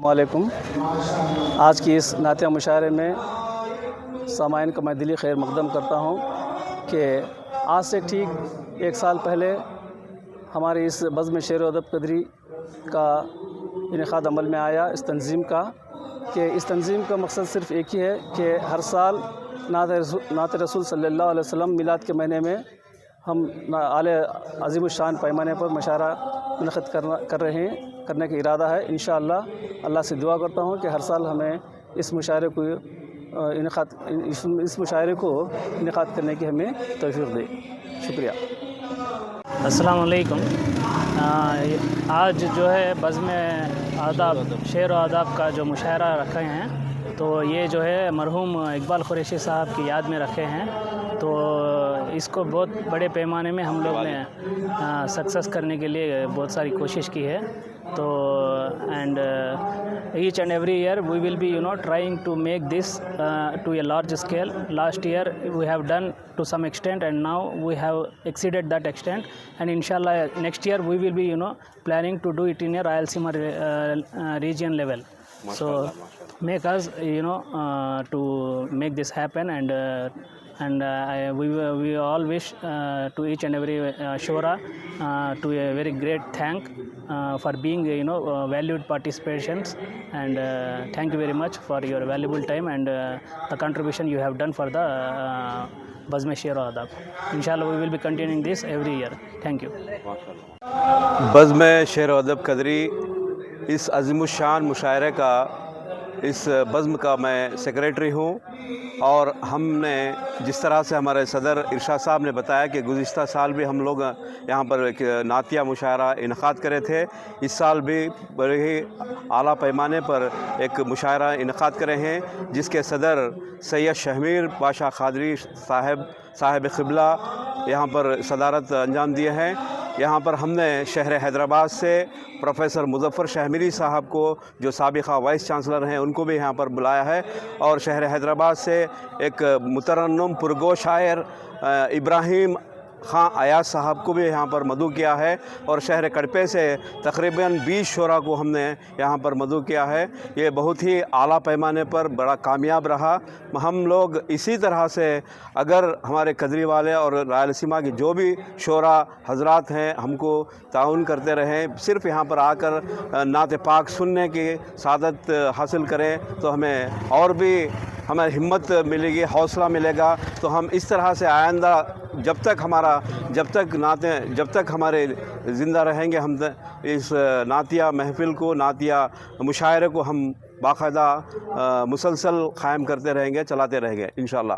वालेकुम। आज की इस नातिया मुशायरे में सामाइन का मैं दिली खैर मकदम करता हूँ कि आज से ठीक एक साल पहले हमारे इस बज़्म शेर व अदब कदरी का इनेकाद अमल में आया इस तंज़ीम का, कि इस तंज़ीम का मकसद सिर्फ़ एक ही है कि हर साल नात रसूल सल्लल्लाहु अलैहि वसल्लम मिलाद के महीने में हम आले अज़ीम शान पैमाने पर मुशायरा मुनक़िद करने का इरादा है। इंशाअल्लाह अल्लाह से दुआ करता हूँ कि हर साल हमें इस मुशायरे को इनेकाद करने की हमें तौफ़ीक़ दे। शुक्रिया। अस्सलाम वालेकुम। आज जो है बज़्म आदाब शेर व आदाब का जो मुशायरा रखे हैं, तो ये जो है मरहूम इकबाल कुरैशी साहब की याद में रखे हैं। तो इसको बहुत बड़े पैमाने में हम लोग ने सक्सेस करने के लिए बहुत सारी कोशिश की है। तो and each and every year we will be trying to make this to a large scale. Last year we have done to some extent, and now we have exceeded that extent, and inshallah next year we will be planning to do it in a Rayalaseema region level. So make us to make this happen, and we all wish to each and every shura to a very great thank for being valued participations, and thank you very much for your valuable time and the contribution you have done for the Bazm Sher wa Adab. Inshallah we will be continuing this every year. Thank you. बज़्म शेर व अदब कदरी इस अज़ीमुश्शान मुशायरे का इस बज़्म का मैं secretary हूँ, और हमने जिस तरह से हमारे सदर इरशाद साहब ने बताया कि गुज़िश्ता साल भी हम लोग यहाँ पर एक नातिया मुशायरा इनक़ाद करे थे, इस साल भी बड़े ही आला पैमाने पर एक मुशायरा इनक़ाद करे हैं, जिसके सदर सैयद शहमीर बादशाह क़ादरी साहिब क़िबला यहाँ पर सदारत अंजाम दिए हैं। यहाँ पर हमने शहर हैदराबाद से प्रोफेसर मुज़फ़्फ़र शहमीरी साहब को, जो साबिक़ा वाइस चांसलर हैं, उनको भी यहाँ पर बुलाया है, और शहर हैदराबाद से एक मुतरन्नुम पुरगोश शायर इब्राहिम ख़ान अयाज साहब को भी यहाँ पर मदऊ किया है, और शहर कड़पे से तकरीबन 20 शोरा को हमने यहाँ पर मदऊ किया है। ये बहुत ही आला पैमाने पर बड़ा कामयाब रहा। हम लोग इसी तरह से अगर हमारे कदरी वाले और रायलसीमा की जो भी शोरा हजरात हैं हमको ताउन करते रहें, सिर्फ़ यहाँ पर आकर नात पाक सुनने की सादत हासिल करें, तो हमें और भी हमें हिम्मत मिलेगी, हौसला मिलेगा। तो हम इस तरह से आइंदा जब तक हमारे ज़िंदा रहेंगे, हम इस नातिया महफ़िल को, नातिया मुशायरे को हम बाकायदा मुसलसल क़ायम करते रहेंगे, चलाते रहेंगे इंशाअल्लाह।